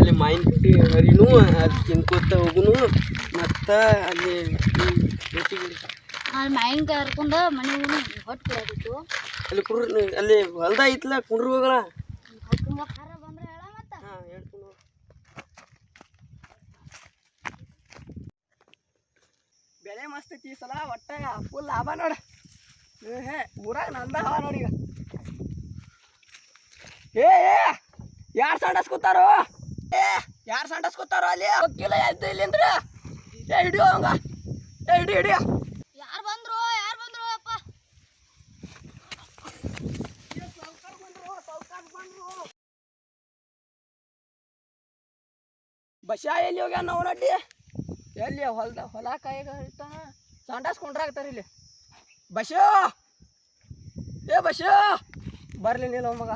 ಅಲ್ಲಿ ಮಾಯಿನ್ಕಟ್ಟಿ ಹರಿನು ಅಲ್ಲಿ ತಿನ್ಕೋತ ಹೋಗುನು ಮತ್ತು ಅಲ್ಲಿ ಮಾಯಿನ್ಕಾಯಿ ಹರ್ಕೊಂಡು ಮನೆ ಹೊಟ್ಟು ಕೊಡೋದಿತ್ತು ಅಲ್ಲಿ ಕುಡ್ರು ಅಲ್ಲಿ ಹೊಲ್ದ ಐತ್ಲ ಕುಂಡ್ರು ಹೋಗಳ ಬಂದ್ರೆ ಹೇಳ ಮತ್ತೆ ಹಾಂ ಹೇಳ್ತೀನಿ ಬೆಳೆ ಮಸ್ತ್ ಐತಿ ಈ ಸಲ ಒಟ್ಟ ಫುಲ್ ಲಾಭ ನೋಡ ಊರಾಗ ನಂದ ಹವಾ ನೋಡಿ ಈಗ ಏ ಯಾರು ಸಂಡಸ್ಕೊತಾರೋ ಯಾರು ಸಂಡಸ್ಕೊತಾರೋ ಅಲ್ಲಿ ಹೋಗಿಲ್ಲ ಎದ್ದು ಇಲ್ಲಿಂದ್ರ ಹಿಡಿಯೋ ಹಂಗ ಹಿಡಿಯೋ ಯಾರು ಬಂದ್ರು ಅಪ್ಪ ಬಸ್ಸಾ ಎಲ್ಲಿ ಹೋಗ್ಯಾನ ನಾವು ನಡ್ಡಿ ಎಲ್ಲಿ ಹೊಲ ಕಾಯಿಗ ಇರ್ತಾನ ಸಂಡಾಸ್ಕೊಂಡ್ರಾಗ್ತಾರ ಇಲ್ಲಿ ಬಸ್ಸು ಬಸ್ಸು ಬರ್ಲಿ ನೀನು ಮಗ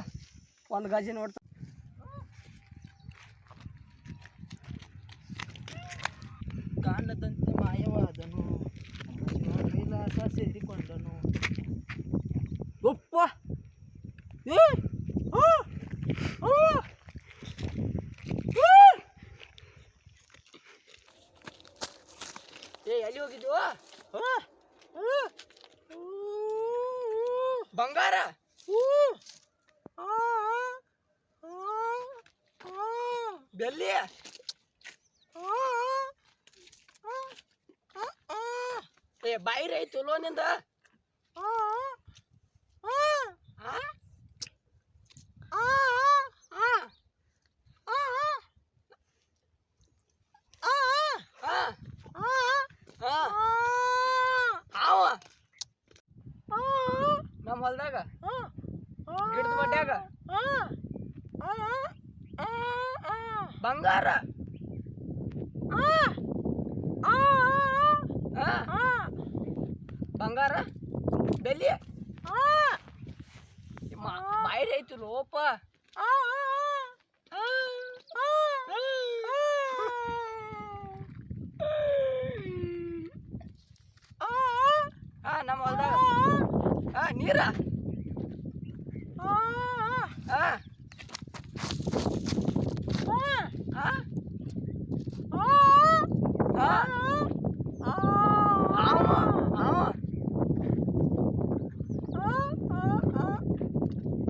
ಒಂದು ಗಾಜಿ ನೋಡ್ತಾ ಕಾಣದಂತೆ ಮಾಯವಾದನು ಕೈಲಾಸ ಸೇರಿಕೊಂಡನು ಒಪ್ಪ ಎಲ್ಲಿ ಹೋಗಿದ್ದು ಬಂಗಾರ ಬೆಲ್ಲಿ ಬಾಯಿರ ಐತು ಲೋನಿಂದ ನಮ್ಮ ಹೊಲ್ದಾಗ ಗಿಡದ ಬಡ್ಡ್ಯಾಗ ಬಂಗಾರ ಬಂಗಾರ ಬೆಲ್ಲಿ ಬಾಯಿರ ಐತಿ ಲೋಪ ನಮ್ಮ ಹೊಲ್ದಾಗ ನೀರ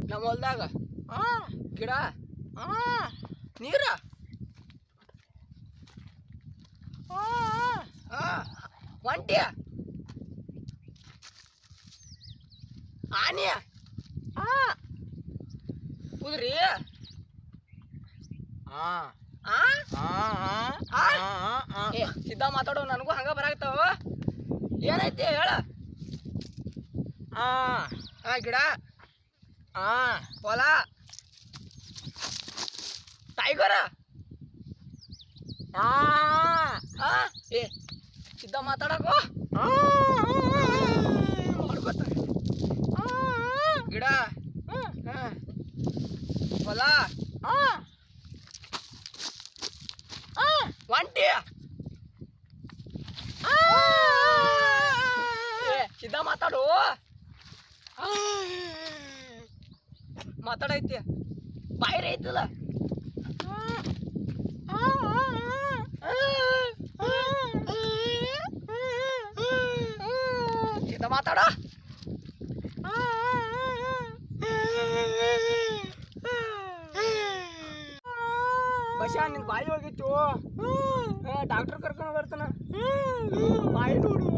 ನಮ್ಮ ಹೊಲ್ದಾಗ ಗಿಡ ನೀರ ಒಂಟಿ ಆನೆ ಕುದ್ರಿ ಸಿದ್ಧ ಮಾತಾಡೋ ನನಗೂ ಹಂಗ ಬರಾಗ್ತಾವ ಏನೈತಿ ಹೇಳ ಗಿಡ ಹೊಲ ಟೈಗರ ಸಿದ್ಧ ಮಾತಾಡಕೋ ಮಾಡ್ಕೋತ ಗಿಡ ಹೊಲ ಒಂಟಿ ಸಿದ್ಧ ಮಾತಾಡು ಮಾತಾಡೈತಿ ಬಾಯಿರ ಐತಲ್ಲ ಸಿದ್ಧ ಮಾತಾಡ ಬಸ್ಸಾ ನಿನ್ ಬಾಯಿ ಹೋಗಿತ್ತು ಡಾಕ್ಟರ್ ಕರ್ಕೊಂಡು ಬರ್ತಾನ ಬಾಯಿ ನೋಡು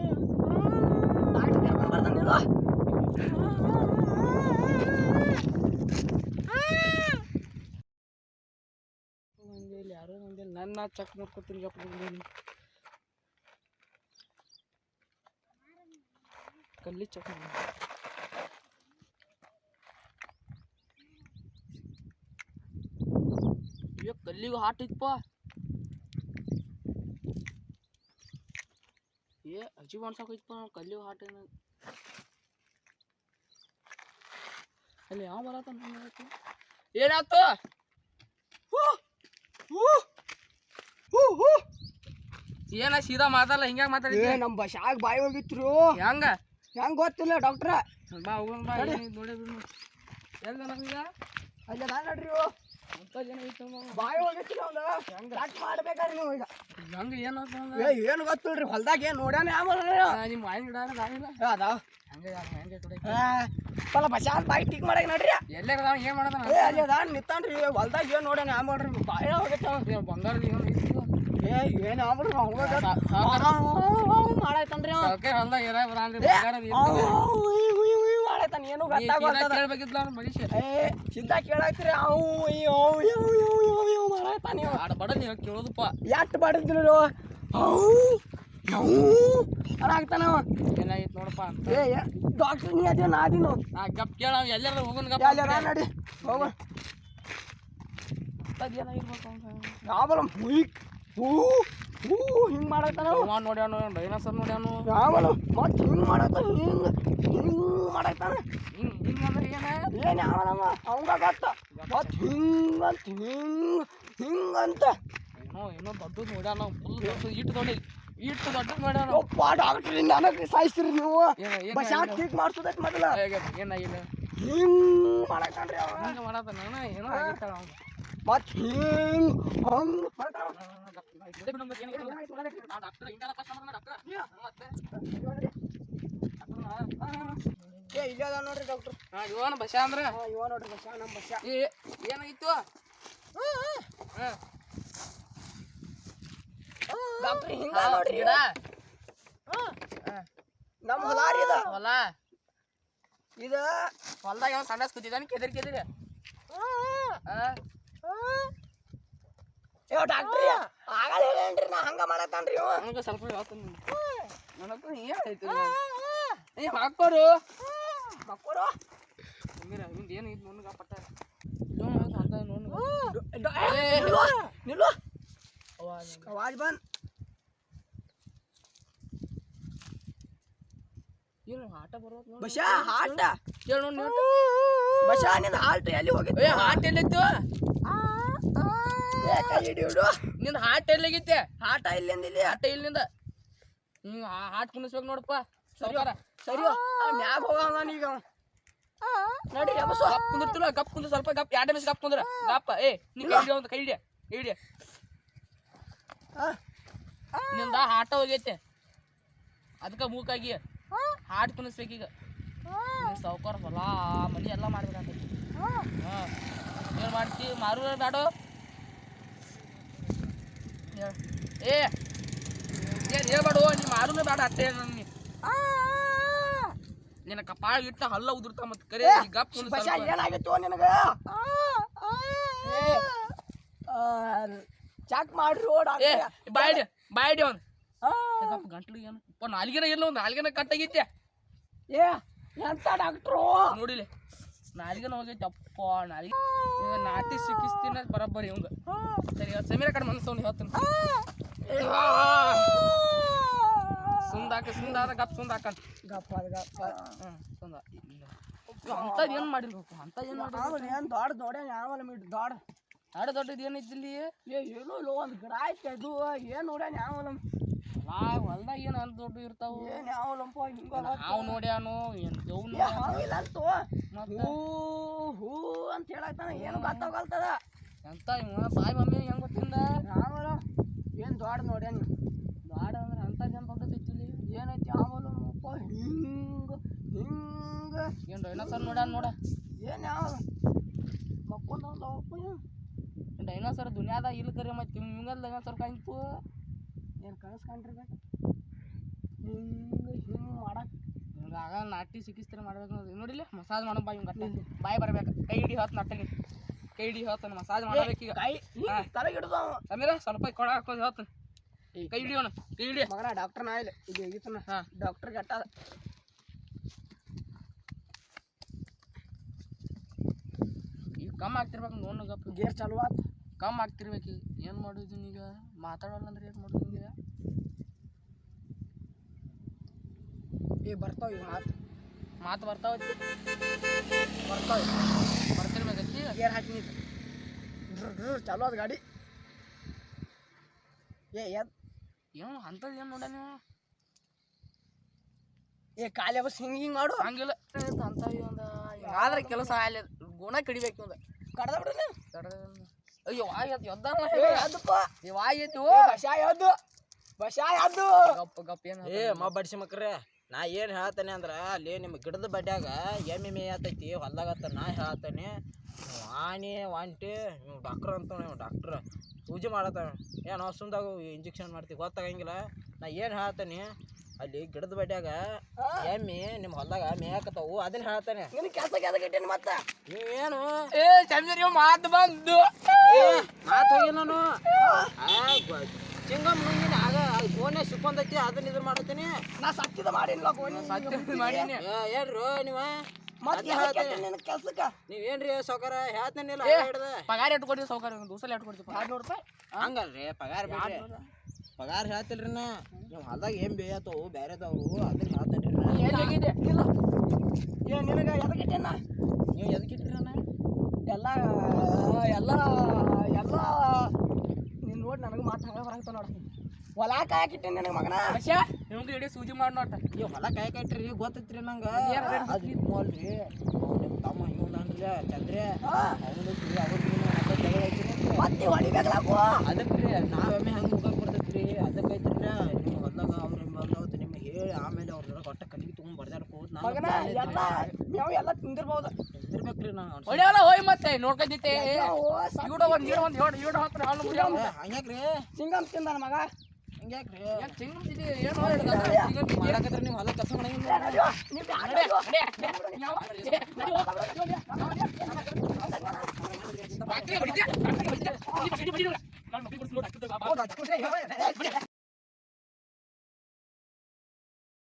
ಡಾಕ್ಟರ್ ಕರ್ಕೊಂಡು ಬರ್ತಾನ ಯಾರೋ ನನ್ನ ಚೆಕ್ ಮಾಡ್ಕೊತೀನಿ ಕಲ್ಲಿ ಚೆಕ್ ಮಾಡಿ ಕಲ್ಲಿಗೂ ಹಾಟ್ ಐತಪ್ಪ ಅಜೀವ್ ಅನ್ಸಾಕೈತಪ್ಪ ಕಲ್ಲಿಗೂ ಹಾಟ್ ಅಲ್ಲಿ ಯಾವ ಬರತ್ತ ಏನಾಯ್ತು ಏನ ಸೀದಾ ಮಾತಾಡಲ್ಲ ಹಿಂಗ್ಯಾಗ ಮಾತಾಡಿದ್ದೆ ನಮ್ಮ ಬಸ್ಸಾಗ ಬಾಯಿ ಹೋಗಿತ್ರು ಹೆಂಗ ಗೊತ್ತಿಲ್ಲ ಡಾಕ್ಟ್ರ ಬಾ ಹೋಗೋಣ ಬಾ ನೋಡಿ ಎಲ್ಲ ನಮ್ಗ ಅಲ್ಲ ನಾನು ನೋಡ್ರಿ ಬಾಯಿ ಹೋಗಿತ್ತಿಲ್ಲ ಅವ್ನು ಕಟ್ ಮಾಡ್ಬೇಕಾರೆ ನೀವು ಈಗ ಹಂಗ ಏನು ಗೊತ್ತಿಲ್ರಿ ಹೊಲ್ದಾಗ ಏನು ನೋಡ್ಯಾನ ಯಾವ ನಿಮ್ಮ ಮಾಯಿನ ಗಿಡ ಅದಾವ ಹಂಗೆ ಹಂಗೆ ಕಡೆ ಪಲ್ಲ ಬಸಾನ್ ಬಾಯಿ ಟಿಕ್ ಮಾಡಕ್ ನೋಡ್ರಿ ಎಲ್ಲಾರ ಏನ್ ಮಾಡದ ಅಲ್ಲಿ ಅದ ನಿಂತಾನ್ರಿ ಹೊಲ್ದಾಗ ಏನು ನೋಡ್ಯಾನ ಯಾವ ಮಾಡ್ರಿ ಬಾಯ ಹೋಗೈತ ಬಂಗಾರ ಏನು ಆಗ್ಬಿಡ್ರಿ ಮಾಡಾಯ್ತನ್ರಿ ಹೊಲ್ದಾಗ ಏನ ಮಾಡಾಯ್ತಾನ ಏನು ಗೊತ್ತಾಗೋದ ಕೇಳ್ಬೇಕಿದ್ಲ ಮನುಷ್ಯ ಸಿದ್ಧ ಕೇಳಾಯ್ತ್ರಿ ಅವು ಮಾಡಾಯ್ತಾನ ನೀವು ಬಡ ನೀವು ಕೇಳೋದಪ್ಪ ಎಟ್ ಬಡದ್ರಿ ಅನಾಗ್ತಾನ ಏನಾಗಿತ್ತು ನೋಡಪ್ಪ ಡಾಕ್ಟರ್ ನೀ ಅದೇ ನಾದಿನು ಗಪ್ ಕೇಳ ಎಲ್ಲಾರ ಹೋಗೋಣ ಎಲ್ಲಾರ ನಡಿ ಹೋಗ ಏನಾಗಿರ್ಬೇಕು ಯಾವಲ್ಲ ಹಿಂಗ್ ಮಾಡತ್ತಾನ ನೋಡ್ಯಾನು ಡೈನೋಸರ್ ನೋಡ್ಯಾನು ಯಾವಲ್ಲ ಮತ್ ಹಿಂಗ್ ಮಾಡತ್ತ ಹಿಂಗ್ ಮಾಡತ್ತಾನ ಹಿಂಗ್ ಅಂದ್ರೆ ಏನ್ ಯಾವನಮ್ಮ ಅವಂಗ ಗೊತ್ತ ಮತ್ ಹಿಂಗಂತ ಏನೋ ದೊಡ್ಡದು ನೋಡ್ಯಾನ ಫುಲ್ ಇಟ್ಟು ದೊಡ್ಡದು ಮಾಡ್ಯಾನ ಯಪ್ಪ ಡಾಕ್ಟ್ರ್ ನನಗೆ ಸಾಯಿಸ್ತೀರಿ ನೀವು ಬಸಾಟ್ ಟ್ರೀಟ್ ಮಾಡ್ಸೋದೈತಿ ಮೊದಲ ಏನಾಗಿಲ್ಲ ಹಿಂಗ್ ಮಾಡತ್ತಾನ್ರಿ ಅವ ಹಂಗೆ ಮಾಡತ್ತಾನ ಏನೋ ಆಗಿರ್ತಾಳ ಅವ್ನು ಮತ್ ಹಿಂಗ್ ಹಂಗ್ ಇಲ್ಲ ಅದ ನೋಡ್ರಿ ಡಾಕ್ಟ್ರ್ ಇವನ ಬಸ ಅಂದ್ರ ಇವ ನೋಡ್ರಿ ಬಸ ನಮ್ಮ ಬಸ ಏನಾಗಿತ್ತು ಡಾಕ್ಟ್ರ್ ಹಿಂಗ ನೋಡ್ರಿ ಗಿಡ ನಮ್ಮ ಹೊಲ ರೀ ಇದು ಹೊಲ ಇದು ಹೊಲ್ದಾಗ ಯಾವ ಸಣ್ಣ ಕೂತಿದ್ದಾನೆ ಕೆದರಿ ಏ ಡಾಕ್ಟ್ರಿ ಆಗಲ್ಲ ಹೇಳೇನ್ರಿ ನಾ ಹಂಗ ಮಾಡತ್ತಾನ್ರಿ ಇವ ನನಗೆ ಸ್ವಲ್ಪ ಹೇಳ್ತೀನಿ ನನಗೂ ಏನಾಯ್ತು ಹಾಕೋರು ಮಕ್ಕಳು ಹಿಂಗೆ ಏನು ಇದು ನೋಡ್ಗ ಪಟ್ಟ ಅಂತ ನೋಡ್ಗ ನಿಲ್ಲು ಆವಾಜ್ ಬಂದ್ ಏನು ಆಟ ಬರೋದು ಬಶಾ ಹಾಟ ಕೇಳಿ ನೋಡಿ ಬಶಾ ನಿಂದ ಹಾಲ್ಟ್ ಎಲ್ಲಿ ಹೋಗಿತ್ತು ಹಾಟ್ ಎಲ್ಲಿತ್ತು ಕೈ ಹಿಡಿಯುಡು ನಿಂದ ಹಾಟ್ ಎಲ್ಲಿಗಿತ್ತೆ ಹಾಟ ಇಲ್ಲಿಂದ ಇಲ್ಲಿ ಆಟ ಇಲ್ಲಿಂದ ಹಿಂಗೆ ಹಾಟ್ ಕುಣಿಸ್ಬೇಕು ನೋಡಪ್ಪ ಸರ್ಕಾರ ಸರಿ ಮ್ಯಾಗ ಹೋಗ ಈಗ ನಡಿ ಬಸ್ ಗಪ್ ಕುಂದಿರ್ತಿಲ್ಲ ಗಪ್ ಕುಂದ್ರ ಸ್ವಲ್ಪ ಗಪ್ 2 ನಿಮಿಷ ಗಪ್ ಕುಂದ್ರ ಗಪ್ಪ ನೀ ಕೈ ಹಿಡಿಯೋ ಅಂತ ಕೈ ಹಿಡಿಯ ನಿಂದ ಹಾಟ ಹೋಗೈತೆ ಅದಕ್ಕೆ ಮೂಕಾಗಿ ಹಾಟ್ ಕುಣಿಸ್ಬೇಕೀಗ ಸಾವುಕಾರ ಹೊಲ ಮನಿ ಎಲ್ಲ ಮಾಡ್ಬೇಕಾಗ್ತೈತಿ ಏನು ಮಾಡ್ತಿ ಮಾರು ಬೇಡ ಏನು ಹೇಳ್ಬೇಡು ನೀ ಮಾರುನೇ ಬೇಡ ಅಷ್ಟೇ ನೀ ನಿನ್ನ ಕಪಾಳ ಇಟ್ಟ ಹಲ್ಲ ಉದುರ್ತಾ ಮತ್ತೆ ಕರೆ ಗಪ್ ಬಶಾ ಏನಾಗಿತ್ತು ನಿನಗ ಚೆಕ್ ಮಾಡ್ರಿ ಬಾಯ್ಡಿ ಒಂದು ಗಂಟ್ಲು ಏನು ನಾಲ್ಗಿನ ಇಲ್ಲ ಒಂದು ನಾಲ್ಗಿನ ಕಟ್ಟಾಗೈತೆ ಏ ಎಂತ ಡಾಕ್ಟ್ರು ನೋಡಿಲಿ ನಾಲ್ಗಿನ ಹೋಗೈತೆ ಅಪ್ಪ ನಾಲ್ಗೆ ನಾಟಿ ಸಿಕ್ಕಿಸ್ತೀನಿ ಬರೋಬ್ಬರಿ ಇವಂಗ ಸರಿ ಸಮೀರ ಕಡೆ ಮನಸ್ಸು ಹೇಳ್ತೀನಿ ಸುಂದಾದ ಗಪ್ ಸುಂದಾಕನ್ ಗಪ್ಪ ಗಪ್ಪ ಸುಂದ ಅಂಥದ್ದು ಏನು ಮಾಡಿರ್ಬೇಕು ಅಂಥದ್ದು ಏನು ಮಾಡಿ ಏನು ದೊಡ್ಡ ನೋಡ್ಯ ಯಾವಲ್ಲ ಮೀಟ್ ದೊಡ್ಡ ದೊಡ್ಡದು ಏನೈತಿ ಇಲ್ಲಿ ಏನೂ ಇಲ್ಲ ಒಂದು ಗಿಡ ಐತೆ ಅದು ಏನು ನೋಡ್ಯಾನ ಯಾವಲ್ಲ ಹೊಲ್ದಾಗ ಏನು ಅಂತ ದೊಡ್ಡ ಇರ್ತಾವು ಏನು ಯಾವಲ್ಲಪ್ಪ ಹಿಂಗ ಹಾವು ನೋಡ್ಯಾನು ಏನು ದೇವ್ ಹಾವಿಲ್ಲ ಅಂತೂ ಹೂ ಅಂತ ಹೇಳತ್ತಾನ ಏನು ಗೊತ್ತಾಗಲ್ತದ ಎಂತ ಬಾಯ್ ಮಮ್ಮಿ ಹೆಂಗೆ ಗೊತ್ತಿಂದ ಯಾವಲ್ಲ ಏನು ದೊಡ್ಡ ನೋಡ್ಯಾನ ದೊಡ್ಡ ಅಂದ್ರೆ ಅಂಥದ್ದು ಏನು ದೊಡ್ಡದೈತಿ ಇಲ್ಲಿ ಏನೈತಿ ಯಾವಲ್ಲಪ್ಪ ಹಿಂಗ ಏನು ಡೈನೋಸರ್ ನೋಡ್ಯಾನ ನೋಡ ಏನು ಯಾವಲ್ಲ ಮಕ್ಕೊಂದಪ್ಪ ಡೈನೋಸರ್ ದುನಿಯಾದಾಗ ಇಲ್ಲ ಕರೆ ಮತ್ತೆ ಹಿಂಗಲ್ ಡೈನೋಸರ್ ಕಾಯ್ತು ಏನು ಕಳಿಸ್ಕೊಂಡ್ರಿಬೇಕು ಹಿಂಗೆ ಮಾಡಕ್ಕೆ ಹಿಂಗೆ ಆಗ ನಾಟಿ ಸಿಕ್ಕಿಸ್ತಾರೆ ಮಾಡ್ಬೇಕು ನೋಡಿಲ್ಲ ಮಸಾಜ್ ಮಾಡೋ ಬಾಯಿ ಹಿಂಗೆ ಬಾಯಿ ಬರ್ಬೇಕು ಕೈ ಹಿಡಿ ಹೊತ್ತು ನಟ್ಟಗೆ ಕೈ ಹಿಡಿ ಹೇಳ್ತಾನೆ ಮಸಾಜ್ ಮಾಡಬೇಕೀಗ ಕೈ ತಲೆಗೆ ಹಿಡಿದು ಸಮೀರ ಸ್ವಲ್ಪ ಕೊಡ ಹಾಕೊಂಡು ಹೇಳ್ತಾನೆ ಕೈ ಹಿಡಿಯೋಣ ಕೈ ಹಿಡಿಯ ಮಗನ ಡಾಕ್ಟರ್ನ ಆಯ್ಲೆ ಇದು ಹೇಗಿತ್ತನ ಹಾಂ ಡಾಕ್ಟರ್ ಗಟ್ಟ ಈಗ ಕಮ್ಮಿ ಆಗ್ತಿರ್ಬೇಕು ನೋಡು ಗಪ್ಪ ಗೇರ್ ಚಾಲು ಆತು ಕಮ್ಮಿ ಆಗ್ತಿರ್ಬೇಕು ಏನು ಮಾಡೋದು ಈಗ ಮಾತಾಡೋಲ್ಲ ಅಂದ್ರೆ ಏನು ಮಾಡೋದು ಈಗ ಈಗ ಬರ್ತಾವ ಈಗ ಮಾತು ಬರ್ತಾವ ಬರ್ತಿರ್ಬೇಕಿ ಗೇರ್ ಹಾಕಿ ನೀ ಚಾಲು ಆದ ಗಾಡಿ ಏನು ಅಂಥದ್ದು ಏನು ನೋಡ ನೀವು ಕಾಲೇ ಬಸ್ ಹಿಂಗೆ ಮಾಡು ಹಂಗಿಲ್ಲ ಅಂತ ಒಂದು ಆದ್ರೆ ಕೆಲಸ ಅಲ್ಲಿ ಗುಣ ಕಡಿಬೇಕು ಒಂದು ಕಡ್ದ ಬಿಡ್ರಿ ಅಯ್ಯೋ ಎದ್ದ ಅದಪ್ಪ ಆಯ್ತು ಬಶಾ ಯಾವ್ದು ಬಶಾ ಯಾವ್ದು ಗಪ್ ಗಪ್ ಏನು ಏ ಬಡ್ಸಿ ಮಕ್ರೆ ನಾ ಏನು ಹೇಳ್ತೇನೆ ಅಂದ್ರೆ ಅಲ್ಲಿ ನಿಮ್ಮ ಗಿಡದ ಬಡ್ಯಾಗ ಎಮ್ಮೆ ಮೇಯತೈತಿ ಹೊಲ್ದಾಗತ್ತ ನಾ ಹೇಳ್ತೇನೆ ಆನೆ ಒಂಟಿ ನೀವು ಡಾಕ್ಟ್ರ್ ಅಂತ ನೀವು ಡಾಕ್ಟ್ರ್ ಸೂಜಿ ಮಾಡತ್ತ ಏನೋ ಸುಂದಾಗ ಇಂಜೆಕ್ಷನ್ ಮಾಡ್ತೀವಿ ಗೊತ್ತಾಗಂಗಿಲ್ಲ ನಾ ಏನು ಹೇಳ್ತೇನೆ ಅಲ್ಲಿ ಗಿಡದ ಬಡ್ಯಾಗ ಎಮ್ಮೆ ನಿಮ್ಮ ಹೊಲ್ದಾಗ ಮೇಯಕತ್ತಾವು ಅದನ್ನ ಹೇಳ್ತಾನೆ ನಿನ್ ಕೆಲಸ ಕೆದಗಿಟ್ಟೇನಿ ಮತ್ತ ನೀವೇನು ಏ ಚಂದ್ರಿ ಮಾತು ಬಂದು ಮಾತು ಹೋಗಿ ನಾನು ಚಿಂಗಮ್ ನುಂಗಿನ ಆಗ ಫೋನೇ ಸಿಕ್ಕೊಂದೈತಿ ಅದನ್ನ ಇದನ್ನ ಮಾಡತ್ತೀನಿ ನಾ ಸತ್ತಿದ ಮಾಡಿಲ್ಲ ಮಾಡೀನಿ ಏನ್ರು ನೀವ ಮತ್ತೆ ನಿನ್ನ ಕೆಲ್ಸಕ್ಕ ನೀವೇನ್ರಿ ಸೌಕರ ಹೇಳ್ತೇನಿಲ್ಲ ಹಿಡ್ದ ಪಗಾರ ಇಟ್ಕೊಡ್ತೀವಿ ಸೌಕರ್ಯ ದೋಸಲ್ಲಿ ಇಟ್ಕೊಡ್ತೀವಿ 200 ರೂಪಾಯಿ ಹಂಗಲ್ರಿ ಪಗಾರ ಬೇಡ್ರಿ ಪಗಾರ ಹೇಳ್ತಿಲ್ರಿ ನಾ ನೀವು ಹೊಲ್ದಾಗ ಏನ್ ಬೇಯತ್ತವು ಬೇರೆದವ್ರು ಅದನ್ನ ಹೇಳ್ತೇನ್ರಿ ನಾ ಏನ್ ಹೇಗಿದೆ ಇಲ್ಲ ಏ ನಿನಗ ಎದಗಿಟ್ಟೇನ ನೀವು ಎದಕ್ಕಿಟ್ರಿ ನಾ ಎಲ್ಲ ಎಲ್ಲ ಎಲ್ಲ ನೀನ್ ನೋಡಿ ನನಗೆ ಮಾತು ಹಂಗ ಬರಂತ ನೋಡ ಹೊಲ ಕಾಯಕಿಟ್ಟೇನೆ ನನಗೆ ಮಗನ ಬಶ್ಯಾ ನಿಮ್ಗೆ ಇಡೀ ಸೂಜಿ ಮಾಡಿ ನೋಟ ನೀವು ಹೊಲ ಕಾಯ್ಕಟ್ರಿ ಗೊತ್ತೈತ್ರಿ ನಂಗೆ ಏನ್ ರೇಟ್ ಅದು ಅಲ್ರಿ ನಿಮ್ಮ ತಮ್ಮ ಇವನ್ರಿ ಚಂದ್ರೆ ಅವ್ರಿಗೆ ಮತ್ತೆ ಹೊಡಿಬೇಕಲಾಗು ಅದಕ್ಕೆ ನಾವೊಮ್ಮೆ ಹಂಗೆ ಮುಖ ಕೊಡ್ತೈತ್ರಿ ಅದಕ್ಕೆ ಐತ್ರಿ ನಿಮ್ಮ ಹೊಲ್ದಾಗ ಅವ್ರ ಹೊಲ್ದಾಗ ನಿಮ್ಗೆ ಹೇಳಿ ಆಮೇಲೆ ಅವ್ರ ಒಟ್ಟ ಕಟ್ಟಿಗೆ ತೊಗೊಂಡು ಬಡ್ದಾಡ್ಕೋದು ಮಗನ ಎಲ್ಲ ಮೇವು ಎಲ್ಲ ತಿಂದಿರ್ಬೋದು ತಿಂದಿರ್ಬೇಕ್ರಿ ನಾ ಹೊಡಿಯಲ್ಲ ಹೋಯ್ ಮತ್ತೆ ನೋಡ್ಕೊಂಡೈತೆ ಈಡ ಒಂದು ಹತ್ರ ಹಾಲು ಮುಗಿಯ ಹಂಗ್ಯಾಕ್ರಿ ಸಿಂಗಮ್ ತಿಂದ ಮಗ ಹಂಗ್ಯಾಕ್ರಿ ಚಿಂಗ್ ಏನು ಮಾಡಕತ್ರಿ ನೀವು ಹೊಲ ಕೆಲಸ ಮಾಡಂಗಿಲ್ಲ ನೀವು